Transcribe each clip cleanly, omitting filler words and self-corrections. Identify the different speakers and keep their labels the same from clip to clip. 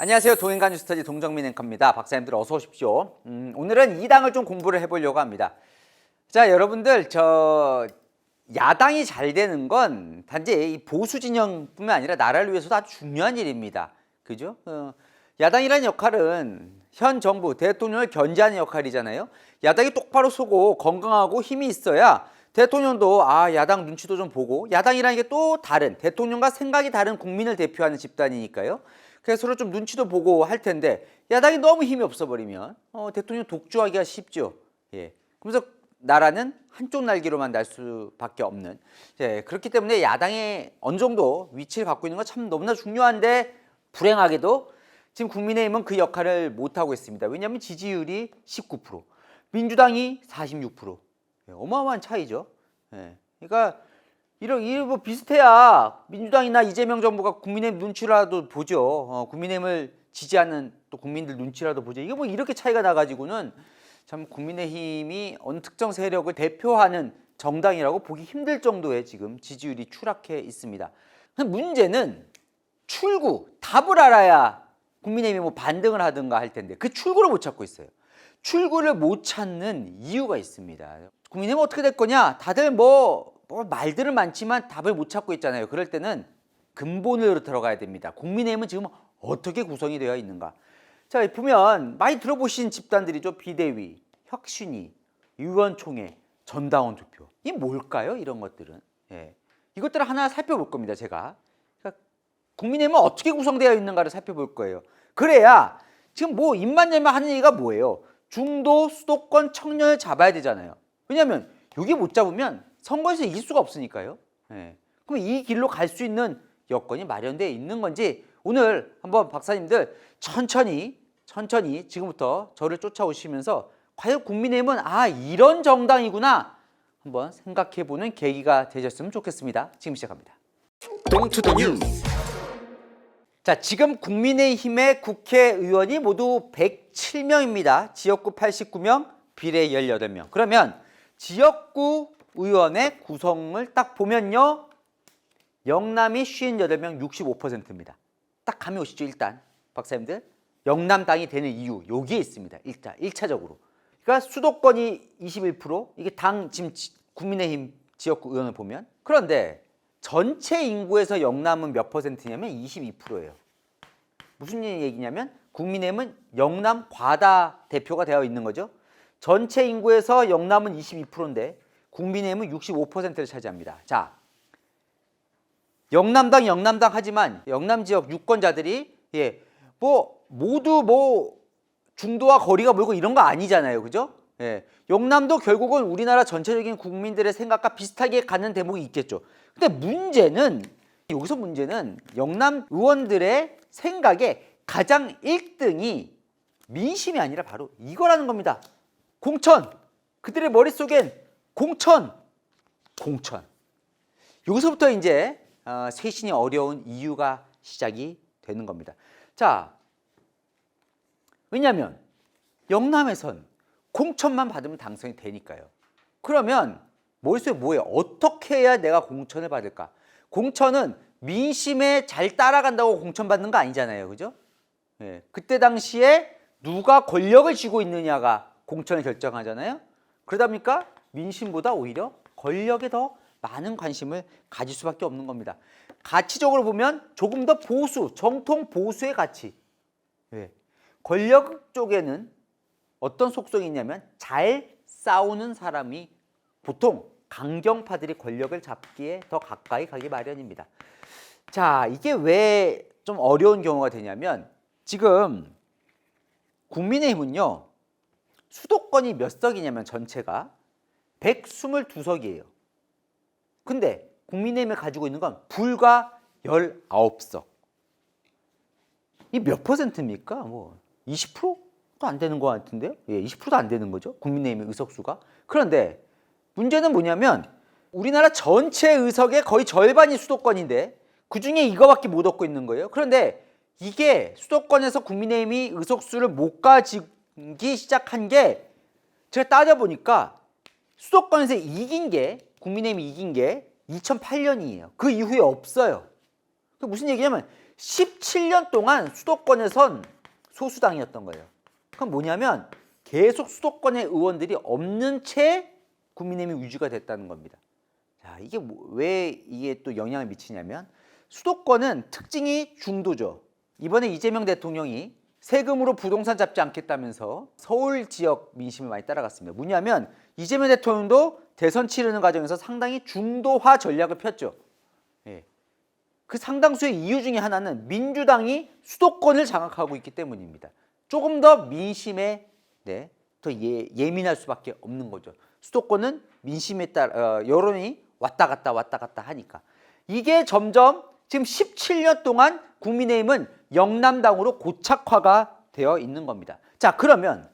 Speaker 1: 안녕하세요. 동행간 뉴스터디 동정민 앵커입니다. 박사님들 어서 오십시오. 오늘은 이 당을 좀 공부를 해보려고 합니다. 자, 여러분들 야당이 잘 되는 건 단지 이 보수 진영뿐만 아니라 나라를 위해서도 아주 중요한 일입니다. 그죠? 야당이라는 역할은 현 정부 대통령을 견제하는 역할이잖아요. 야당이 똑바로 서고 건강하고 힘이 있어야 대통령도 야당 눈치도 좀 보고, 야당이라는 게 또 다른, 대통령과 생각이 다른 국민을 대표하는 집단이니까요. 그래서 서로 좀 눈치도 보고 할 텐데, 야당이 너무 힘이 없어 버리면 대통령 독주하기가 쉽죠. 예. 그래서 나라는 한쪽 날개로만 날 수밖에 없는, 그렇기 때문에 야당의 어느 정도 위치를 갖고 있는 건 참 너무나 중요한데, 불행하게도 지금 국민의힘은 그 역할을 못하고 있습니다. 왜냐하면 지지율이 19%, 민주당이 46%. 어마어마한 차이죠. 그러니까 이런 뭐 비슷해야 민주당이나 이재명 정부가 국민의힘 눈치라도 보죠. 국민의힘을 지지하는 또 국민들 눈치라도 보죠. 이게 뭐 이렇게 차이가 나가지고는 참 국민의힘이 어느 특정 세력을 대표하는 정당이라고 보기 힘들 정도의 지금 지지율이 추락해 있습니다. 문제는 출구, 답을 알아야 국민의힘이 뭐 반등을 하든가 할 텐데 그 출구를 못 찾고 있어요. 출구를 못 찾는 이유가 있습니다. 국민의힘은 어떻게 될 거냐? 다들 뭐 말들은 많지만 답을 못 찾고 있잖아요. 그럴 때는 근본으로 들어가야 됩니다. 국민의힘은 지금 어떻게 구성이 되어 있는가? 자, 보면 많이 들어보신 집단들이죠. 비대위, 혁신위, 의원총회, 전당원 투표. 이게 뭘까요? 이런 것들은. 이것들을 하나 살펴볼 겁니다. 제가. 그러니까 국민의힘은 어떻게 구성되어 있는가를 살펴볼 거예요. 그래야 지금 뭐 입만 열면 하는 얘기가 뭐예요? 중도 수도권 청년을 잡아야 되잖아요. 왜냐하면 여기 못 잡으면 선거에서 이길 수가 없으니까요. 그럼 이 길로 갈 수 있는 여건이 마련되어 있는 건지 오늘 한번 박사님들 천천히 지금부터 저를 쫓아오시면서 과연 국민의힘은 이런 정당이구나 한번 생각해보는 계기가 되셨으면 좋겠습니다. 지금 시작합니다.
Speaker 2: 동투더 뉴스.
Speaker 1: 자, 지금 국민의힘의 국회의원이 모두 107명입니다. 지역구 89명, 비례 18명. 그러면 지역구 의원의 구성을 딱 보면요. 영남이 58명, 65%입니다. 딱 감이 오시죠, 일단. 박사님들. 영남당이 되는 이유, 여기에 있습니다. 일단, 1차적으로. 그러니까 수도권이 21%, 이게 당 지금 국민의힘 지역구 의원을 보면. 그런데 전체 인구에서 영남은 몇 퍼센트냐면 22%예요. 무슨 얘기냐면 국민의힘은 영남 과다 대표가 되어 있는 거죠. 전체 인구에서 영남은 22%인데 국민의힘은 65%를 차지합니다. 자, 영남당 하지만 영남 지역 유권자들이 모두 중도와 거리가 멀고 이런 거 아니잖아요. 그죠? 영남도 결국은 우리나라 전체적인 국민들의 생각과 비슷하게 가는 대목이 있겠죠. 근데 여기서 문제는 영남 의원들의 생각에 가장 1등이 민심이 아니라 바로 이거라는 겁니다. 공천. 그들의 머릿속엔 공천. 여기서부터 이제 쇄신이 어려운 이유가 시작이 되는 겁니다. 자, 왜냐하면 영남에선 공천만 받으면 당선이 되니까요. 그러면 머릿속에 뭐예요? 어떻게 해야 내가 공천을 받을까? 공천은 민심에 잘 따라간다고 공천받는 거 아니잖아요. 그죠? 그때 당시에 누가 권력을 쥐고 있느냐가 공천을 결정하잖아요. 그러다 보니까 민심보다 오히려 권력에 더 많은 관심을 가질 수밖에 없는 겁니다. 가치적으로 보면 조금 더 정통 보수의 가치. 권력 쪽에는 어떤 속성이 있냐면 잘 싸우는 사람이 보통 강경파들이 권력을 잡기에 더 가까이 가기 마련입니다. 자, 이게 왜 좀 어려운 경우가 되냐면 지금 국민의힘은요. 수도권이 몇 석이냐면 전체가 122석이에요. 근데 국민의힘이 가지고 있는 건 불과 19석. 이 몇 퍼센트입니까? 뭐 20%도 안 되는 것 같은데요? 20%도 안 되는 거죠. 국민의힘의 의석수가. 그런데 문제는 뭐냐면 우리나라 전체 의석의 거의 절반이 수도권인데 그중에 이거밖에 못 얻고 있는 거예요. 그런데 이게 수도권에서 국민의힘이 의석수를 못 가지기 시작한 게 제가 따져보니까 수도권에서 국민의힘이 이긴 게 2008년이에요. 그 이후에 없어요. 무슨 얘기냐면 17년 동안 수도권에선 소수당이었던 거예요. 그럼 뭐냐면 계속 수도권의 의원들이 없는 채 국민의힘이 유지가 됐다는 겁니다. 자, 이게 왜 이게 또 영향을 미치냐면 수도권은 특징이 중도죠. 이번에 이재명 대통령이 세금으로 부동산 잡지 않겠다면서 서울 지역 민심을 많이 따라갔습니다. 뭐냐면 이재명 대통령도 대선 치르는 과정에서 상당히 중도화 전략을 폈죠. 예. 그 상당수의 이유 중에 하나는 민주당이 수도권을 장악하고 있기 때문입니다. 조금 더 민심에 더 예민할 수밖에 없는 거죠. 수도권은 민심에 따라 여론이 왔다 갔다 하니까. 이게 점점 지금 17년 동안 국민의힘은 영남당으로 고착화가 되어 있는 겁니다. 자, 그러면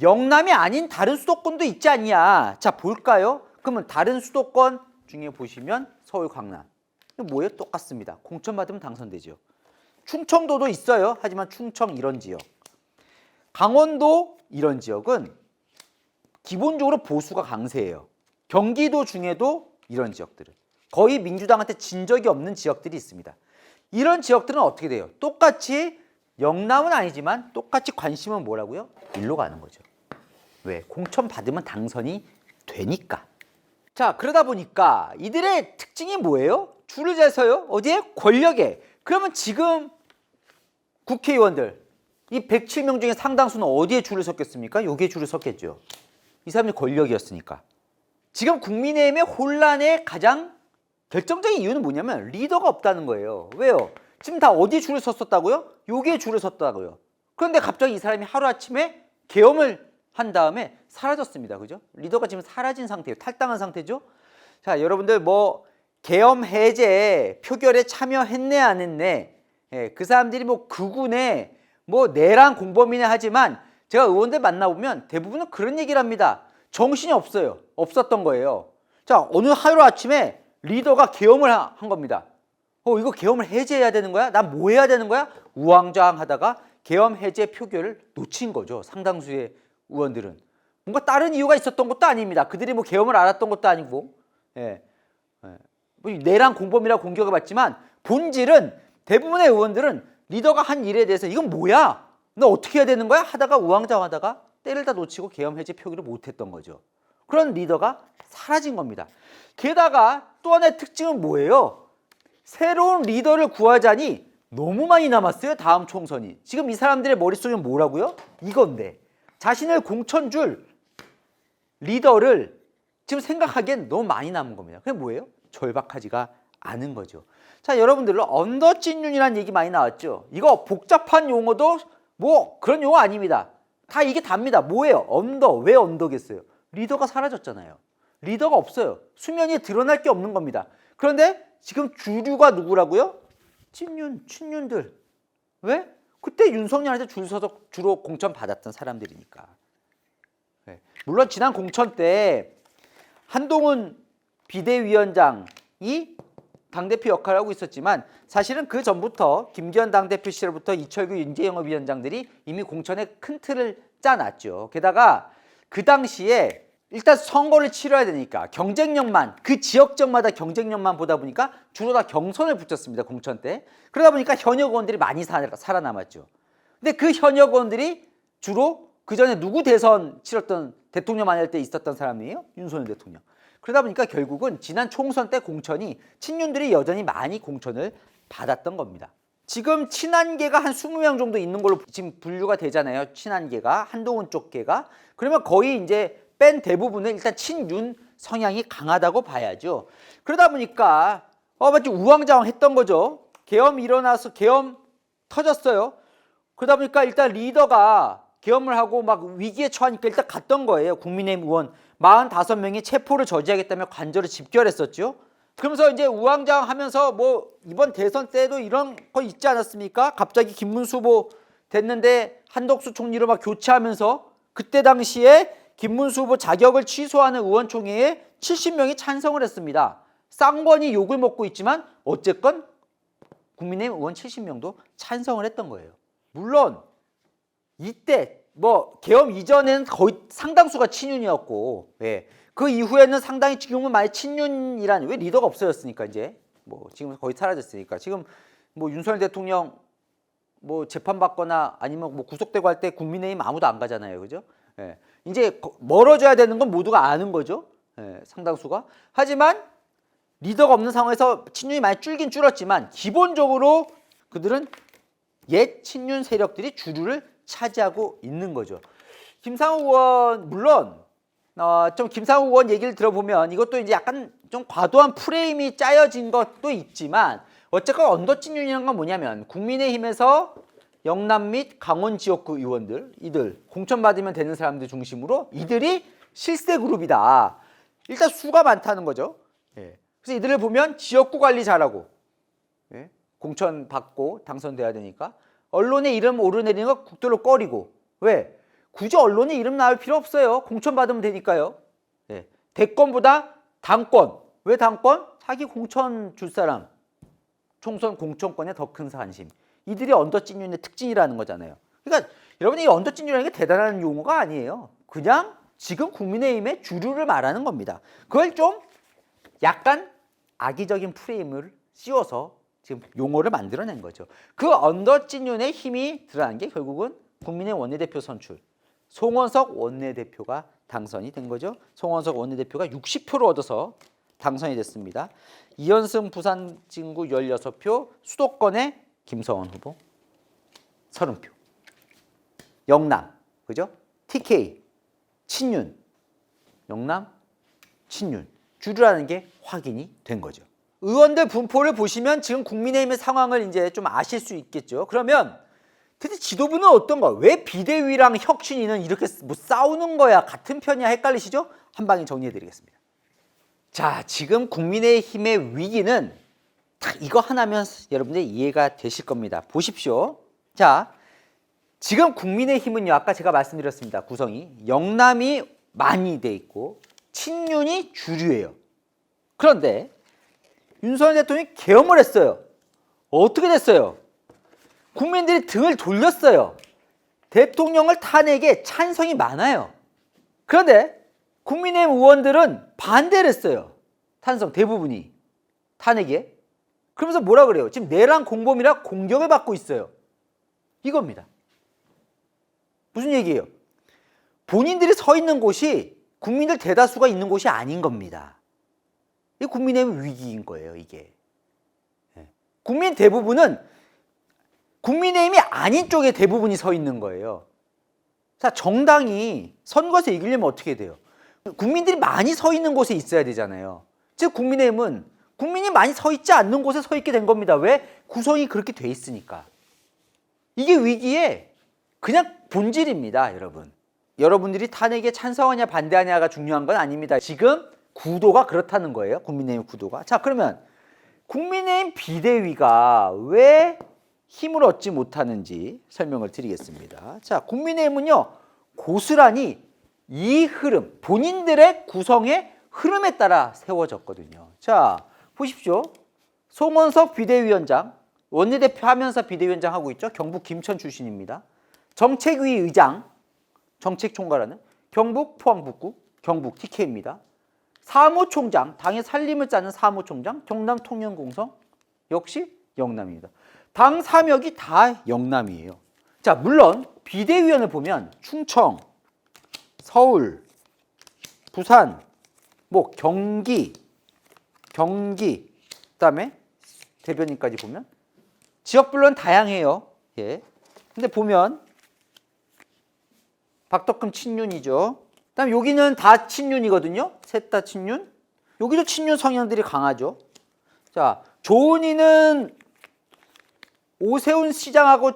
Speaker 1: 영남이 아닌 다른 수도권도 있지 않냐? 자, 볼까요? 그러면 다른 수도권 중에 보시면 서울, 강남. 뭐예요? 똑같습니다. 공천 받으면 당선되죠. 충청도도 있어요. 하지만 충청 이런 지역. 강원도 이런 지역은 기본적으로 보수가 강세예요. 경기도 중에도 이런 지역들은 거의 민주당한테 진 적이 없는 지역들이 있습니다. 이런 지역들은 어떻게 돼요? 똑같이 영남은 아니지만 똑같이 관심은 뭐라고요? 일로 가는 거죠. 왜? 공천 받으면 당선이 되니까. 자, 그러다 보니까 이들의 특징이 뭐예요? 줄을 잘 서요. 어디에? 권력에. 그러면 지금 국회의원들 이 107명 중에 상당수는 어디에 줄을 섰겠습니까? 여기에 줄을 섰겠죠. 이 사람이 권력이었으니까. 지금 국민의힘의 혼란의 가장 결정적인 이유는 뭐냐면 리더가 없다는 거예요. 왜요? 지금 다 어디에 줄을 섰었다고요? 여기에 줄을 섰다고요. 그런데 갑자기 이 사람이 하루아침에 계엄을 한 다음에 사라졌습니다. 그죠? 리더가 지금 사라진 상태예요. 탈당한 상태죠. 자, 여러분들 뭐 계엄 해제 표결에 참여했네 안 했네. 예, 그 사람들이 뭐 극우네 뭐 내란 공범이네 하지만 제가 의원들 만나보면 대부분은 그런 얘기를 합니다. 정신이 없어요. 없었던 거예요. 자, 어느 하루아침에 리더가 계엄을 한 겁니다. 이거 계엄을 해제해야 되는 거야? 난 뭐 해야 되는 거야? 우왕좌왕하다가 계엄 해제 표결을 놓친 거죠. 상당수의 의원들은. 뭔가 다른 이유가 있었던 것도 아닙니다. 그들이 뭐 계엄을 알았던 것도 아니고. 예. 뭐 내란 공범이라고 공격을 받지만 본질은 대부분의 의원들은 리더가 한 일에 대해서 이건 뭐야? 너 어떻게 해야 되는 거야? 하다가 우왕좌왕하다가 때를 다 놓치고 계엄 해제 표기를 못했던 거죠. 그런 리더가 사라진 겁니다. 게다가 또 하나의 특징은 뭐예요? 새로운 리더를 구하자니 너무 많이 남았어요. 다음 총선이. 지금 이 사람들의 머릿속에는 뭐라고요? 이건데 자신을 공천 줄 리더를 지금 생각하기엔 너무 많이 남은 겁니다. 그게 뭐예요? 절박하지가 않은 거죠. 자, 여러분들 언더찐윤이라는 얘기 많이 나왔죠. 이거 복잡한 용어도 뭐 그런 용어 아닙니다. 다 이게 답니다. 뭐예요? 언더. 왜 언더겠어요? 리더가 사라졌잖아요. 리더가 없어요. 수면이 드러날 게 없는 겁니다. 그런데 지금 주류가 누구라고요? 친윤들. 왜? 그때 윤석열한테 줄 서서 주로 공천 받았던 사람들이니까. 네. 물론 지난 공천 때 한동훈 비대위원장이 당대표 역할을 하고 있었지만 사실은 그 전부터 김기현 당대표 시절부터 이철규 윤재영업 위원장들이 이미 공천의 큰 틀을 짜놨죠. 게다가 그 당시에 일단 선거를 치러야 되니까 경쟁력만 그 지역적마다 경쟁력만 보다 보니까 주로 다 경선을 붙였습니다. 공천 때. 그러다 보니까 현역 의원들이 많이 살아남았죠. 근데 그 현역 의원들이 주로 그 전에 누구 대선 치렀던 대통령 안 할 때 있었던 사람이에요? 윤석열 대통령. 그러다 보니까 결국은 지난 총선 때 공천이 친윤들이 여전히 많이 공천을 받았던 겁니다. 지금 친한계가 한 20명 정도 있는 걸로 지금 분류가 되잖아요. 친한계가 한동훈 쪽 계가. 그러면 거의 이제 뺀 대부분은 일단 친윤 성향이 강하다고 봐야죠. 그러다 보니까 마치 우왕좌왕 했던 거죠. 계엄 일어나서 계엄 터졌어요. 그러다 보니까 일단 리더가 계엄을 하고 막 위기에 처하니까 일단 갔던 거예요. 국민의힘 의원 45명이 체포를 저지하겠다며 관저를 집결했었죠. 그러면서 이제 우왕좌왕 하면서 뭐 이번 대선 때도 이런 거 있지 않았습니까? 갑자기 김문수 후보 됐는데 한덕수 총리로 막 교체하면서 그때 당시에 김문수 후보 자격을 취소하는 의원총회에 70명이 찬성을 했습니다. 쌍권이 욕을 먹고 있지만 어쨌건 국민의힘 의원 70명도 찬성을 했던 거예요. 물론 이때 뭐 계엄 이전에는 거의 상당수가 친윤이었고, 그 이후에는 상당히 지금은 많이 친윤이란 왜 리더가 없어졌으니까 이제 뭐 지금 거의 사라졌으니까 지금 뭐 윤석열 대통령 뭐 재판 받거나 아니면 뭐 구속되고 할 때 국민의힘 아무도 안 가잖아요, 그죠? 예. 이제 멀어져야 되는 건 모두가 아는 거죠. 예, 상당수가. 하지만 리더가 없는 상황에서 친윤이 많이 줄긴 줄었지만 기본적으로 그들은 옛 친윤 세력들이 주류를 차지하고 있는 거죠. 김상욱 의원 물론 좀 김상욱 의원 얘기를 들어보면 이것도 이제 약간 좀 과도한 프레임이 짜여진 것도 있지만 어쨌건 언더친윤이라는 건 뭐냐면 국민의힘에서 영남 및 강원 지역구 의원들 이들 공천받으면 되는 사람들 중심으로 이들이 실세 그룹이다. 일단 수가 많다는 거죠. 예. 그래서 이들을 보면 지역구 관리 잘하고 예. 공천 받고 당선돼야 되니까 언론에 이름 오르내리는 거 국도로 꺼리고 왜? 굳이 언론에 이름 나올 필요 없어요. 공천 받으면 되니까요. 예. 대권보다 당권. 왜 당권? 자기 공천 줄 사람. 총선 공천권에 더 큰 관심. 이들이 언더찐윤의 특징이라는 거잖아요. 그러니까 여러분 이 언더찐윤이라는 게 대단한 용어가 아니에요. 그냥 지금 국민의힘의 주류를 말하는 겁니다. 그걸 좀 약간 악의적인 프레임을 씌워서 지금 용어를 만들어낸 거죠. 그 언더찐윤의 힘이 드러난 게 결국은 국민의힘 원내대표 선출. 송원석 원내대표가 당선이 된 거죠. 송원석 원내대표가 60표를 얻어서 당선이 됐습니다. 이현승 부산 진구 16표, 수도권의 김성원 후보 30표. 영남, 그죠? TK, 친윤, 영남, 친윤. 주류라는 게 확인이 된 거죠. 의원들 분포를 보시면 지금 국민의힘의 상황을 이제 좀 아실 수 있겠죠. 그러면 도대체 지도부는 어떤가? 왜 비대위랑 혁신위는 이렇게 뭐 싸우는 거야? 같은 편이야? 헷갈리시죠? 한 방에 정리해드리겠습니다. 자, 지금 국민의힘의 위기는 딱 이거 하나면 여러분들 이해가 되실 겁니다. 보십시오. 자, 지금 국민의힘은요, 아까 제가 말씀드렸습니다. 구성이 영남이 많이 돼 있고 친윤이 주류예요. 그런데 윤석열 대통령이 계엄을 했어요. 어떻게 됐어요? 국민들이 등을 돌렸어요. 대통령을 탄핵에 찬성이 많아요. 그런데 국민의힘 의원들은 반대를 했어요. 찬성 대부분이 탄핵에. 그러면서 뭐라 그래요? 지금 내란 공범이라 공격을 받고 있어요. 이겁니다. 무슨 얘기예요? 본인들이 서 있는 곳이 국민들 대다수가 있는 곳이 아닌 겁니다. 이게 국민의힘 위기인 거예요, 이게. 국민 대부분은 국민의힘이 아닌 쪽에 대부분이 서 있는 거예요. 자, 정당이 선거에서 이기려면 어떻게 돼요? 국민들이 많이 서 있는 곳에 있어야 되잖아요. 즉 국민의힘은 국민이 많이 서 있지 않는 곳에 서 있게 된 겁니다. 왜? 구성이 그렇게 돼 있으니까. 이게 위기의 그냥 본질입니다, 여러분. 여러분들이 탄핵에 찬성하냐 반대하냐가 중요한 건 아닙니다. 지금 구도가 그렇다는 거예요. 국민의힘 구도가. 자, 그러면 국민의힘 비대위가 왜 힘을 얻지 못하는지 설명을 드리겠습니다. 자, 국민의힘은요, 고스란히 이 흐름, 본인들의 구성의 흐름에 따라 세워졌거든요. 자, 보십시오. 송원석 비대위원장, 원내대표 하면서 비대위원장 하고 있죠. 경북 김천 출신입니다. 정책위 의장, 정책총괄하는 경북 포항북구, 경북 TK입니다. 사무총장, 당의 살림을 짜는 사무총장, 경남 통영공성, 역시 영남입니다. 당 사역이 다 영남이에요. 자, 물론 비대위원을 보면 충청, 서울, 부산, 뭐 경기, 그다음에 대변인까지 보면 지역별로는 다양해요. 예. 근데 보면 박덕흠 친윤이죠. 그다음 여기는 다 친윤이거든요. 셋 다 친윤. 여기도 친윤 성향들이 강하죠. 자, 조은희는 오세훈 시장하고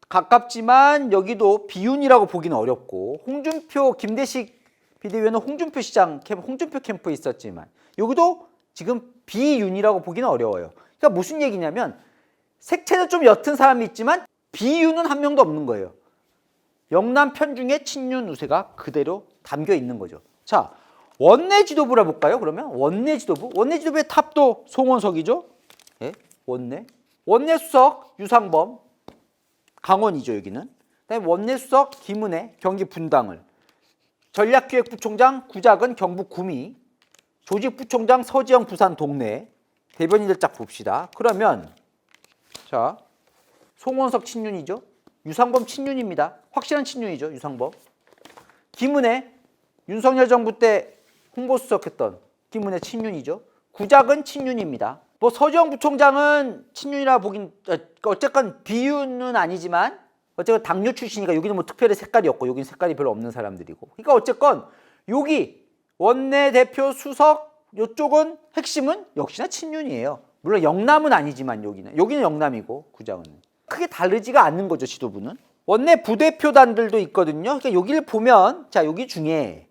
Speaker 1: 가깝지만 여기도 비윤이라고 보기는 어렵고, 홍준표 김대식 비대위원은 홍준표 시장 홍준표 캠프에 있었지만 여기도 지금 비윤이라고 보기는 어려워요. 그러니까 무슨 얘기냐면 색채는 좀 옅은 사람이 있지만 비윤은 한 명도 없는 거예요. 영남 편중의 친윤 우세가 그대로 담겨 있는 거죠. 자, 원내 지도부라 볼까요? 그러면 원내 지도부, 원내 지도부의 탑도 송원석이죠. 예, 원내 수석 유상범, 강원이죠 여기는. 그다음에 원내 수석 김은혜, 경기 분당을. 전략기획부총장 구작은 경북 구미, 조직부총장 서지영 부산 동래. 대변인들 짝 봅시다. 그러면 자, 송원석 친윤이죠. 유상범 친윤입니다. 확실한 친윤이죠. 유상범. 김은혜, 윤석열 정부 때 홍보수석했던 김은혜 친윤이죠. 구작은 친윤입니다. 뭐 서지영 부총장은 친윤이라 보긴 어쨌건 비윤은 아니지만 어쨌건 당뇨 출신이니까 여기는 뭐 특별히 색깔이 없고 여기는 색깔이 별로 없는 사람들이고. 그러니까 어쨌건 여기 원내대표 수석 이쪽은 핵심은 역시나 친윤이에요. 물론 영남은 아니지만 여기는 영남이고 구장은 크게 다르지가 않는 거죠. 지도부는. 원내 부대표단들도 있거든요. 그러니까 여기를 보면 자 여기 중에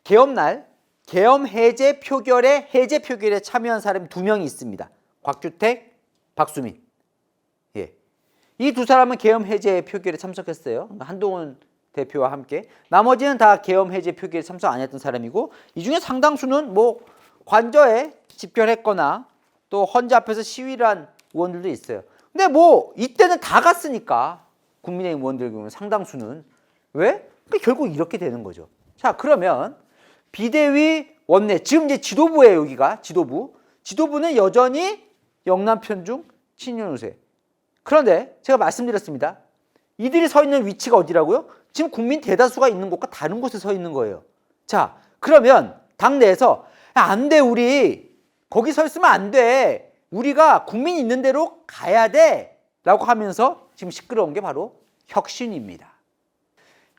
Speaker 1: 개엄날 계엄 해제 표결에 참여한 사람이 2명이 있습니다. 곽주택, 박수민. 예. 이 두 사람은 계엄 해제 표결에 참석했어요. 한동훈 대표와 함께. 나머지는 다 계엄 해제 표결에 참석 안 했던 사람이고 이 중에 상당수는 뭐 관저에 집결했거나 또 헌재 앞에서 시위를 한 의원들도 있어요. 근데 뭐 이때는 다 갔으니까 국민의힘 의원들 보면 상당수는 왜? 그러니까 결국 이렇게 되는 거죠. 자 그러면 비대위 원내 지금 이제 지도부예요. 여기가 지도부는 여전히 영남 편중 친윤 우세. 그런데 제가 말씀드렸습니다. 이들이 서 있는 위치가 어디라고요? 지금 국민 대다수가 있는 곳과 다른 곳에 서 있는 거예요. 자 그러면 당내에서 안 돼 우리 거기 서 있으면 안 돼. 우리가 국민 있는 대로 가야 돼 라고 하면서 지금 시끄러운 게 바로 혁신입니다.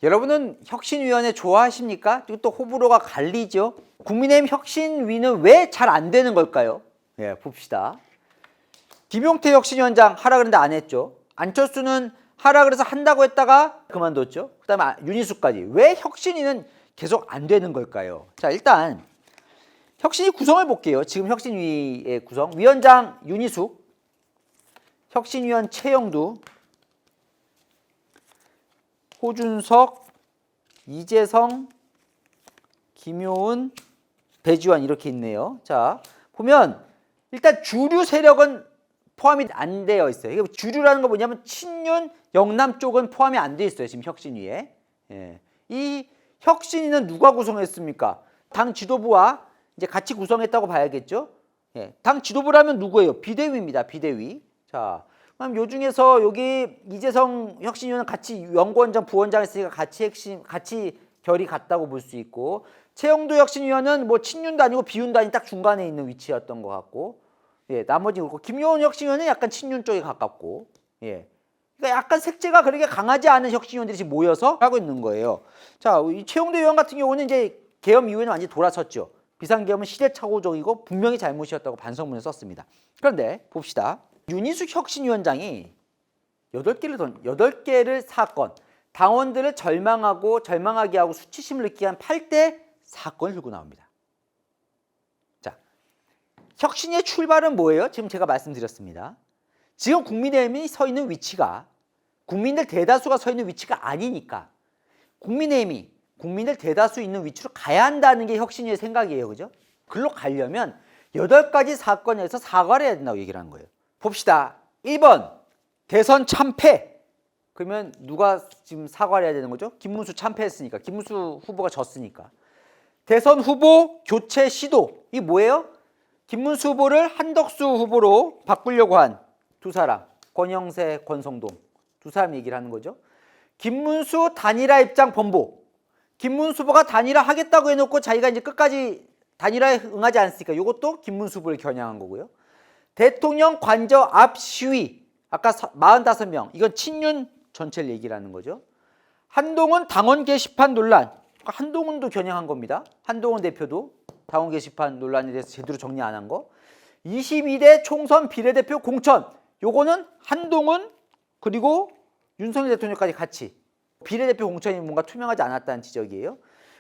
Speaker 1: 여러분은 혁신위원회 좋아하십니까? 또 호불호가 갈리죠. 국민의힘 혁신위는 왜 잘 안 되는 걸까요? 예, 봅시다. 김용태 혁신위원장 하라 그랬는데 안 했죠. 안철수는 하라 그래서 한다고 했다가 그만뒀죠. 그다음에 윤희숙까지. 왜 혁신위는 계속 안 되는 걸까요? 자, 일단 혁신위 구성을 볼게요. 지금 혁신위의 구성. 위원장 윤희숙, 혁신위원 최영두, 호준석, 이재성, 김효은, 배지환 이렇게 있네요. 자, 보면 일단 주류 세력은 포함이 안 되어 있어요. 이게 주류라는 거 뭐냐면 친윤, 영남 쪽은 포함이 안 돼 있어요. 지금 혁신위에. 예. 이 혁신위는 누가 구성했습니까? 당 지도부와 이제 같이 구성했다고 봐야겠죠. 예. 당 지도부라면 누구예요? 비대위입니다. 비대위. 자, 그럼 요 중에서 여기 이재성 혁신위원은 같이 연구원장, 부원장 했으니까 같이 결이 같다고 볼 수 있고, 최영도 혁신위원은 뭐 친윤도 아니고 비윤도 아닌 딱 중간에 있는 위치였던 것 같고, 예, 나머지 그렇고 김효은 혁신위원은 약간 친윤 쪽에 가깝고, 예, 그러니까 약간 색채가 그렇게 강하지 않은 혁신위원들이 지금 모여서 하고 있는 거예요. 자, 이 최영도 의원 같은 경우는 이제 계엄 이후에는 완전히 돌아섰죠. 비상계엄은 시대착오적이고 분명히 잘못이었다고 반성문을 썼습니다. 그런데 봅시다. 윤희숙 혁신위원장이 8개를 사건, 당원들을 절망하게 하고 수치심을 느끼게 한 8대 사건을 들고 나옵니다. 자, 혁신의 출발은 뭐예요? 지금 제가 말씀드렸습니다. 지금 국민의힘이 서 있는 위치가 국민들 대다수가 서 있는 위치가 아니니까 국민의힘이 국민들 대다수 있는 위치로 가야 한다는 게 혁신위의 생각이에요. 그죠? 글로 가려면 8가지 사건에서 사과를 해야 된다고 얘기를 하는 거예요. 봅시다. 1번 대선 참패. 그러면 누가 지금 사과를 해야 되는 거죠? 김문수 참패했으니까. 김문수 후보가 졌으니까. 대선 후보 교체 시도. 이게 뭐예요? 김문수 후보를 한덕수 후보로 바꾸려고 한 두 사람. 권영세, 권성동. 두 사람 얘기를 하는 거죠. 김문수 단일화 입장 번복. 김문수 후보가 단일화 하겠다고 해놓고 자기가 이제 끝까지 단일화에 응하지 않았으니까 이것도 김문수 후보를 겨냥한 거고요. 대통령 관저 앞 시위. 아까 45명. 이건 친윤 전체를 얘기를 하는 거죠. 한동훈 당원 게시판 논란. 한동훈도 겨냥한 겁니다. 한동훈 대표도 당원 게시판 논란에 대해서 제대로 정리 안 한 거. 22대 총선 비례대표 공천. 요거는 한동훈 그리고 윤석열 대통령까지 같이. 비례대표 공천이 뭔가 투명하지 않았다는 지적이에요.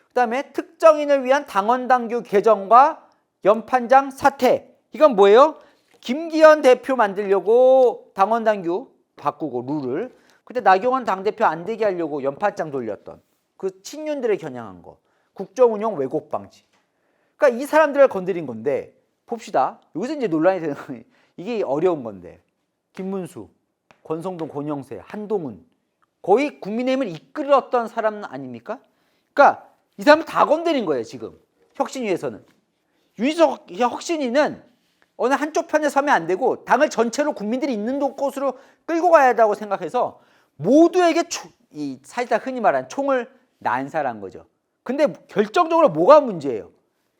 Speaker 1: 그다음에 특정인을 위한 당원당규 개정과 연판장 사퇴. 이건 뭐예요? 김기현 대표 만들려고 당원당규 바꾸고 룰을. 그때 나경원 당대표 안 되게 하려고 연판장 돌렸던 그 친윤들의 겨냥한 거. 국정운영 왜곡 방지. 그러니까 이 사람들을 건드린 건데 봅시다. 여기서 이제 논란이 되는 거 이게 어려운 건데 김문수, 권성동, 권영세, 한동훈 거의 국민의힘을 이끌었던 사람 아닙니까? 그러니까 이 사람을 다 건드린 거예요. 지금 혁신위에서는. 윤희숙 혁신위는 어느 한쪽 편에 서면 안 되고 당을 전체로 국민들이 있는 곳으로 끌고 가야 한다고 생각해서 모두에게 이 사실상 흔히 말하는 총을 난사한 거죠. 근데 결정적으로 뭐가 문제예요?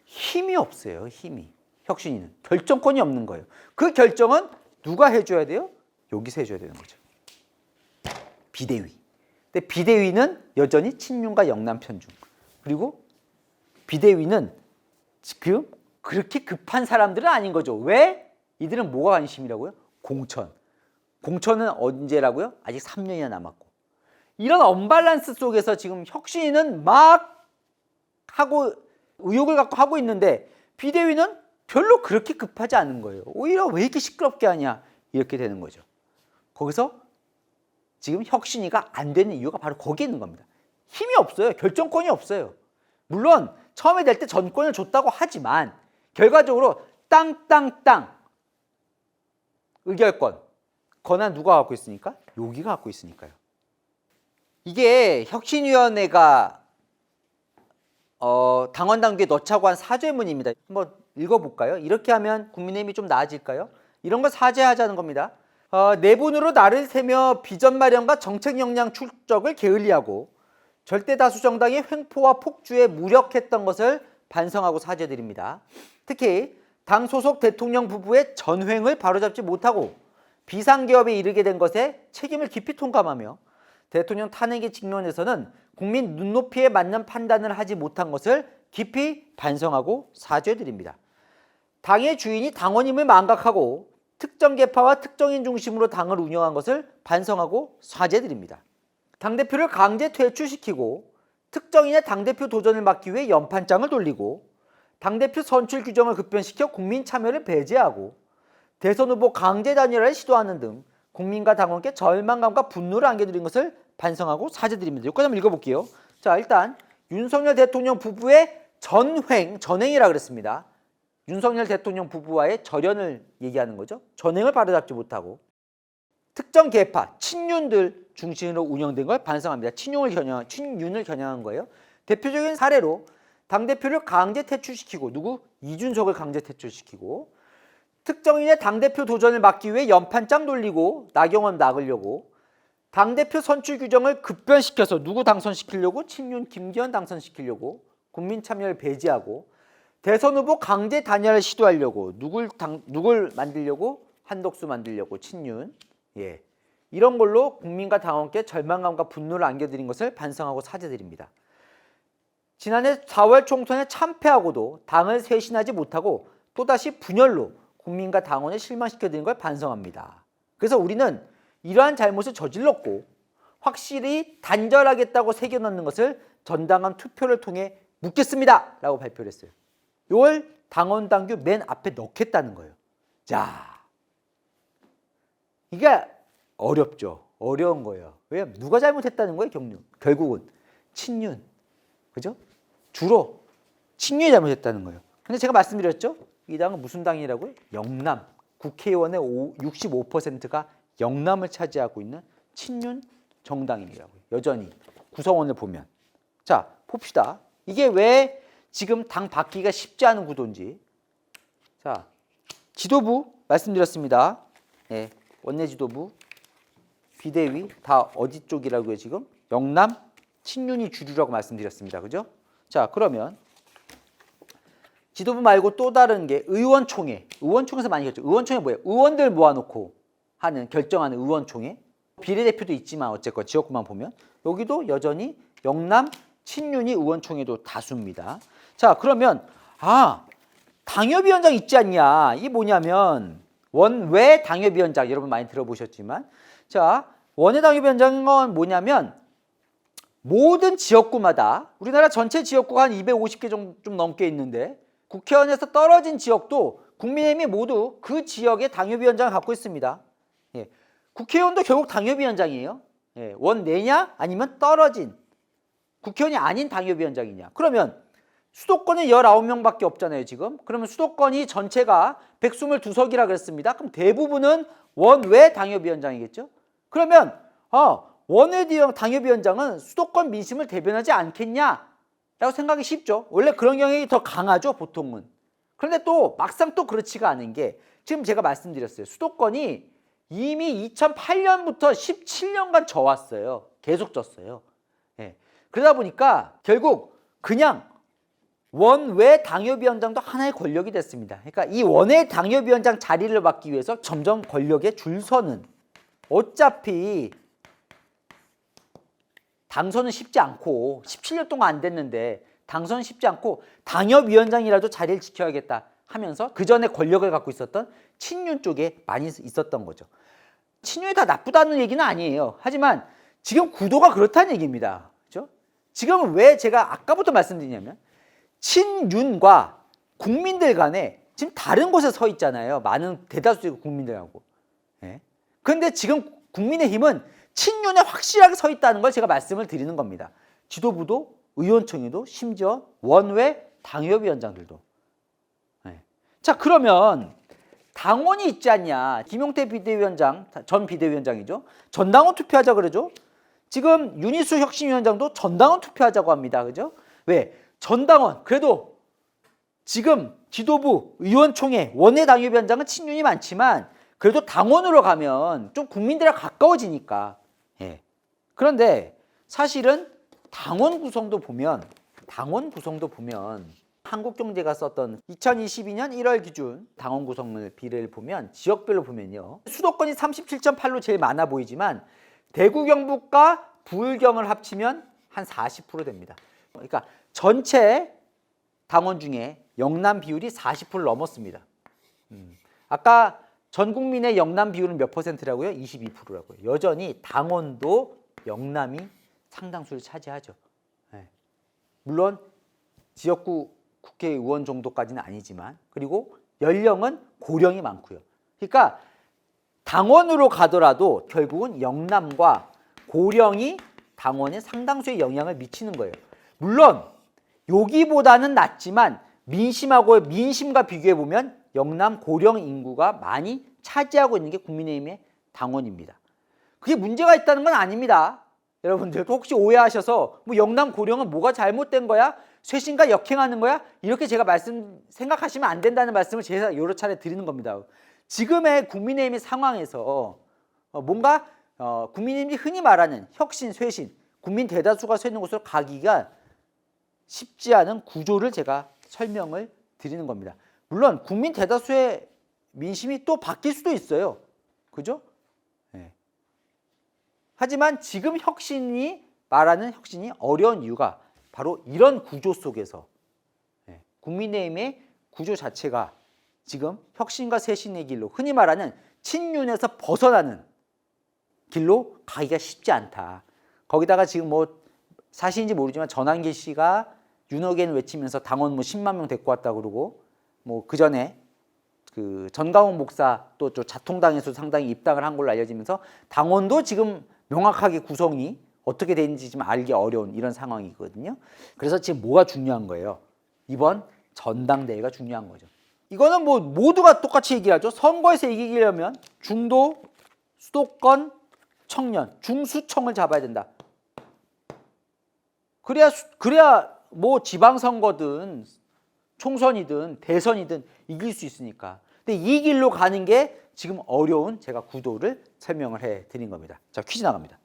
Speaker 1: 힘이 없어요. 힘이. 혁신위는 결정권이 없는 거예요. 그 결정은 누가 해줘야 돼요? 여기서 해줘야 되는 거죠. 비대위. 근데 비대위는 여전히 친윤과 영남 편중. 그리고 비대위는 지금 그렇게 급한 사람들은 아닌 거죠. 왜? 이들은 뭐가 관심이라고요? 공천. 공천은 언제라고요? 아직 3년이나 남았고. 이런 언밸런스 속에서 지금 혁신위는 막 하고 의욕을 갖고 하고 있는데 비대위는 별로 그렇게 급하지 않은 거예요. 오히려 왜 이렇게 시끄럽게 하냐 이렇게 되는 거죠. 거기서 지금 혁신위가 안 되는 이유가 바로 거기에 있는 겁니다. 힘이 없어요. 결정권이 없어요. 물론 처음에 될 때 전권을 줬다고 하지만 결과적으로 땅땅땅 의결권 권한 누가 갖고 있으니까? 여기가 갖고 있으니까요. 이게 혁신위원회가 당원 당규에 넣자고 한 사죄문입니다. 한번 읽어볼까요? 이렇게 하면 국민의힘이 좀 나아질까요? 이런 거 사죄하자는 겁니다. 내분으로 날을 새며 비전 마련과 정책 역량 축적을 게을리하고 절대 다수 정당의 횡포와 폭주에 무력했던 것을 반성하고 사죄드립니다. 특히 당 소속 대통령 부부의 전횡을 바로잡지 못하고 비상기업에 이르게 된 것에 책임을 깊이 통감하며 대통령 탄핵의 직면에서는 국민 눈높이에 맞는 판단을 하지 못한 것을 깊이 반성하고 사죄드립니다. 당의 주인이 당원임을 망각하고 특정 계파와 특정인 중심으로 당을 운영한 것을 반성하고 사죄드립니다. 당대표를 강제 퇴출시키고 특정인의 당대표 도전을 막기 위해 연판장을 돌리고 당대표 선출 규정을 급변시켜 국민 참여를 배제하고 대선 후보 강제 단일화를 시도하는 등 국민과 당원께 절망감과 분노를 안겨드린 것을 반성하고 사죄드립니다. 여기까지 한번 읽어볼게요. 자, 일단 윤석열 대통령 부부의 전횡이라 그랬습니다. 윤석열 대통령 부부와의 절연을 얘기하는 거죠. 전횡을 바로잡지 못하고 특정 계파, 친윤들 중심으로 운영된 걸 반성합니다. 친윤을 겨냥한 거예요. 대표적인 사례로 당대표를 강제 퇴출시키고 누구? 이준석을 강제 퇴출시키고 특정인의 당대표 도전을 막기 위해 연판장 돌리고 나경원 막으려고 당대표 선출 규정을 급변시켜서 누구 당선시키려고? 친윤 김기현 당선시키려고 국민 참여를 배제하고 대선 후보 강제 단일화를 시도하려고 누굴 만들려고? 한덕수 만들려고 친윤. 예. 이런 걸로 국민과 당원께 절망감과 분노를 안겨드린 것을 반성하고 사죄드립니다. 지난해 4월 총선에 참패하고도 당을 쇄신하지 못하고 또다시 분열로 국민과 당원을 실망시켜드린 걸 반성합니다. 그래서 우리는 이러한 잘못을 저질렀고 확실히 단절하겠다고 새겨넣는 것을 전당원 투표를 통해 묻겠습니다 라고 발표를 했어요. 이걸 당원 당규 맨 앞에 넣겠다는 거예요. 자, 이게 어렵죠. 어려운 거예요. 왜? 누가 잘못했다는 거예요, 결국은 친윤. 그죠? 주로 친윤이 잘못했다는 거예요. 근데 제가 말씀드렸죠? 이 당은 무슨 당이라고요? 영남. 국회의원의 65%가 영남을 차지하고 있는 친윤 정당이라고요. 여전히 구성원을 보면. 자, 봅시다. 이게 왜 지금 당 바뀌기가 쉽지 않은 구도인지. 자, 지도부 말씀드렸습니다. 네, 원내 지도부, 비대위 다 어디 쪽이라고요 지금? 영남, 친윤이 주류라고 말씀드렸습니다. 그죠? 자, 그러면 지도부 말고 또 다른 게 의원총회. 의원총회에서 많이 결정. 의원총회 뭐예요? 의원들 모아놓고 하는 결정하는 의원총회. 비례대표도 있지만 어쨌건 지역구만 보면 여기도 여전히 영남, 친윤이 의원총회도 다수입니다. 자, 그러면 당협위원장 있지 않냐? 이게 뭐냐면 원외 당협위원장 여러분 많이 들어보셨지만 자, 원외 당협위원장인 건 뭐냐면 모든 지역구마다 우리나라 전체 지역구가 한 250개 좀 넘게 있는데 국회의원에서 떨어진 지역도 국민의힘이 모두 그 지역의 당협위원장을 갖고 있습니다. 예. 국회의원도 결국 당협위원장이에요. 예. 원내냐 아니면 떨어진 국회의원이 아닌 당협위원장이냐. 그러면 수도권은 19명밖에 없잖아요 지금. 그러면 수도권이 전체가 122석이라 그랬습니다. 그럼 대부분은 원외 당협위원장이겠죠. 그러면 원외 당협위원장은 수도권 민심을 대변하지 않겠냐라고 생각이 쉽죠. 원래 그런 경향이 더 강하죠 보통은. 그런데 또 막상 또 그렇지가 않은 게 지금 제가 말씀드렸어요. 수도권이 이미 2008년부터 17년간 져왔어요. 계속 졌어요. 예. 그러다 보니까 결국 그냥 원외 당협위원장도 하나의 권력이 됐습니다. 그러니까 이 원외 당협위원장 자리를 맡기 위해서 점점 권력에 줄 서는, 어차피 당선은 쉽지 않고 17년 동안 안 됐는데 당선은 쉽지 않고 당협위원장이라도 자리를 지켜야겠다 하면서 그 전에 권력을 갖고 있었던 친윤 쪽에 많이 있었던 거죠. 친윤이 다 나쁘다는 얘기는 아니에요. 하지만 지금 구도가 그렇다는 얘기입니다. 그렇죠? 지금 왜 제가 아까부터 말씀드리냐면 친윤과 국민들 간에 지금 다른 곳에 서 있잖아요. 많은 대다수의 국민들하고. 예. 그런데 지금 국민의힘은 친윤에 확실하게 서 있다는 걸 제가 말씀을 드리는 겁니다. 지도부도 의원총회도 심지어 원외 당협위원장들도. 예. 자, 그러면 당원이 있지 않냐. 김용태 비대위원장, 전 비대위원장이죠. 전당원 투표하자 그러죠. 지금 윤희수 혁신위원장도 전당원 투표하자고 합니다. 그죠? 왜? 전당원, 그래도 지금 지도부, 의원총회, 원내 당협위원장은 친윤이 많지만 그래도 당원으로 가면 좀 국민들이랑 가까워지니까. 예. 그런데 사실은 당원 구성도 보면 한국경제가 썼던 2022년 1월 기준 당원 구성을 비례를 보면 지역별로 보면요. 수도권이 37.8로 제일 많아 보이지만 대구, 경북과 부울경을 합치면 한 40% 됩니다. 그러니까 전체 당원 중에 영남 비율이 40%를 넘었습니다. 아까 전 국민의 영남 비율은 몇 %라고요? 22%라고요. 여전히 당원도 영남이 상당수를 차지하죠. 네. 물론 지역구 국회의원 정도까지는 아니지만, 그리고 연령은 고령이 많고요. 그러니까 당원으로 가더라도 결국은 영남과 고령이 당원에 상당수의 영향을 미치는 거예요. 물론 여기보다는 낮지만 민심과 비교해 보면 영남 고령 인구가 많이 차지하고 있는 게 국민의힘의 당원입니다. 그게 문제가 있다는 건 아닙니다. 여러분들 혹시 오해하셔서 뭐 영남 고령은 뭐가 잘못된 거야? 쇄신과 역행하는 거야? 이렇게 제가 생각하시면 안 된다는 말씀을 제가 여러 차례 드리는 겁니다. 지금의 국민의힘의 상황에서 뭔가 국민의힘이 흔히 말하는 혁신, 쇄신, 국민 대다수가 서 있는 곳으로 가기가 쉽지 않은 구조를 제가 설명을 드리는 겁니다. 물론 국민 대다수의 민심이 또 바뀔 수도 있어요. 그죠? 네. 하지만 지금 말하는 혁신이 어려운 이유가 바로 이런 구조 속에서 국민의힘의 구조 자체가 지금 혁신과 쇄신의 길로, 흔히 말하는 친윤에서 벗어나는 길로 가기가 쉽지 않다. 거기다가 지금 뭐 사실인지 모르지만 전한길 씨가 윤호겐 외치면서 당원 뭐 10만 명 데리고 왔다 그러고, 뭐 그 전에 그 전광훈 목사 또 자통당에서 상당히 입당을 한 걸로 알려지면서 당원도 지금 명확하게 구성이 어떻게 되는지 지금 알기 어려운 이런 상황이거든요. 그래서 지금 뭐가 중요한 거예요? 이번 전당대회가 중요한 거죠. 이거는 뭐 모두가 똑같이 얘기하죠. 선거에서 이기려면 중도, 수도권, 청년, 중수청을 잡아야 된다. 그래야 뭐 지방선거든 총선이든 대선이든 이길 수 있으니까. 근데 이 길로 가는 게 지금 어려운 제가 구도를 설명을 해드린 겁니다. 자, 퀴즈 나갑니다.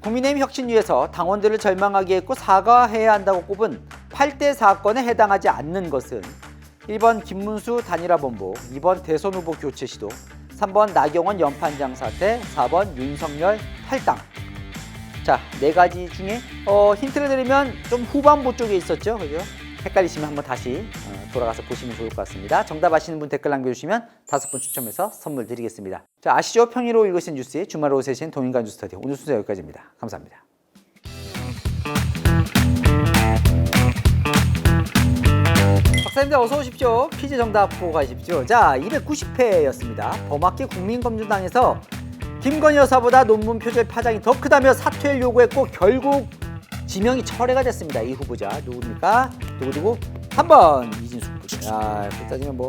Speaker 1: 국민의힘 혁신위에서 당원들을 절망하게 했고 사과해야 한다고 꼽은 8대 사건에 해당하지 않는 것은 1번 김문수 단일화본부, 2번 대선 후보 교체 시도, 3번 나경원 연판장 사태, 4번 윤석열 탈당. 자, 네 가지 중에 힌트를 드리면 좀 후반부 쪽에 있었죠. 그죠? 헷갈리시면 한번 다시 돌아가서 보시면 좋을 것 같습니다. 정답 아시는 분 댓글 남겨주시면 5분 추첨해서 선물 드리겠습니다. 자, 아시죠? 평일로 읽으신 뉴스의 주말 오후 3시엔 동인간 뉴스 스터디. 오늘 순서 여기까지입니다. 감사합니다. 박사님들 어서 오십시오. 퀴즈 정답 보고 가십시오. 자, 290회였습니다. 범학기 국민검증당에서 김건희 여사보다 논문 표절 파장이 더 크다며 사퇴를 요구했고 결국 지명이 철회가 됐습니다. 이 후보자 누굽니까? 누구? 3번 이진숙 후보자. 야, 그렇게 따지면 뭐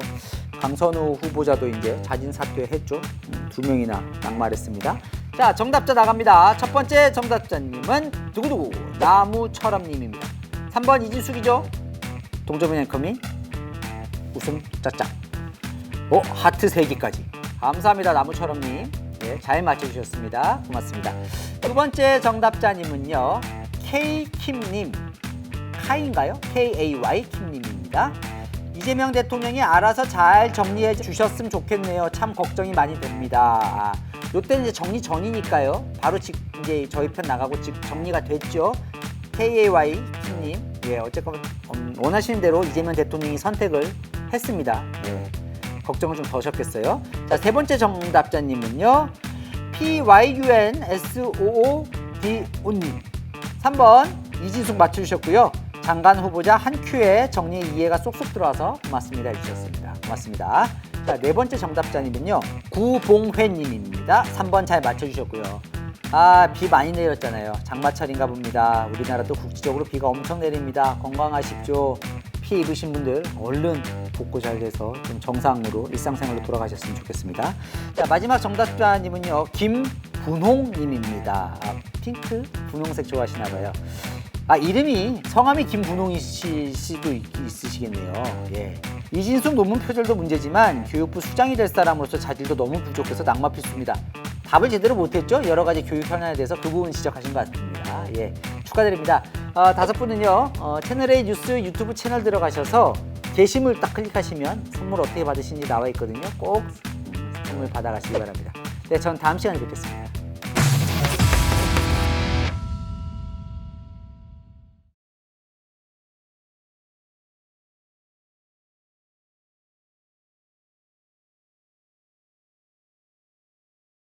Speaker 1: 강선우 후보자도 이제 자진 사퇴했죠. 2명이나 낙마했습니다. 자, 정답자 나갑니다. 첫 번째 정답자님은 누구? 나무철업님입니다. 3번 이진숙이죠. 동점의 앵커미 웃음 짝짝. 하트 3개까지. 감사합니다, 나무처럼님. 네, 잘 맞춰주셨습니다. 고맙습니다. 두 번째 정답자님은요, K킴님. 카인가요? KAY 킴님입니다. 이재명 대통령이 알아서 잘 정리해 주셨으면 좋겠네요. 참 걱정이 많이 됩니다. 요때는 이제 정리 전이니까요. 바로 이제 저희 편 나가고 정리가 됐죠. KAY 킴님. 예, 어쨌건 원하시는 대로 이재명 대통령이 선택을 했습니다. 예, 걱정을 좀 더셨겠어요. 자, 세 번째 정답자님은요, PYUNSOODO님. 3번 이진숙 맞춰주셨고요. 장관 후보자 한 큐에 정리 이해가 쏙쏙 들어와서 고맙습니다 해주셨습니다. 고맙습니다. 자, 네 번째 정답자님은요, 구봉회님입니다. 3번 잘 맞춰주셨고요. 비 많이 내렸잖아요. 장마철인가 봅니다. 우리나라도 국지적으로 비가 엄청 내립니다. 건강하십시오. 피해 입으신 분들 얼른 복구 잘 돼서 좀 정상으로 일상생활로 돌아가셨으면 좋겠습니다. 자, 마지막 정답자님은요, 김분홍님입니다. 핑크 분홍색 좋아하시나 봐요. 이름이 성함이 김분홍이실 수도 있으시겠네요. 예. 이진숙 논문 표절도 문제지만 교육부 수장이 될 사람으로서 자질도 너무 부족해서 낙마 필수입니다. 답을 제대로 못했죠? 여러 가지 교육 현안에 대해서 그 부분 지적하신 것 같습니다. 예, 축하드립니다. 5분은요, 채널A 뉴스 유튜브 채널 들어가셔서 게시물 딱 클릭하시면 선물 어떻게 받으시는지 나와 있거든요. 꼭 선물 받아가시기 바랍니다. 네, 전 다음 시간에 뵙겠습니다.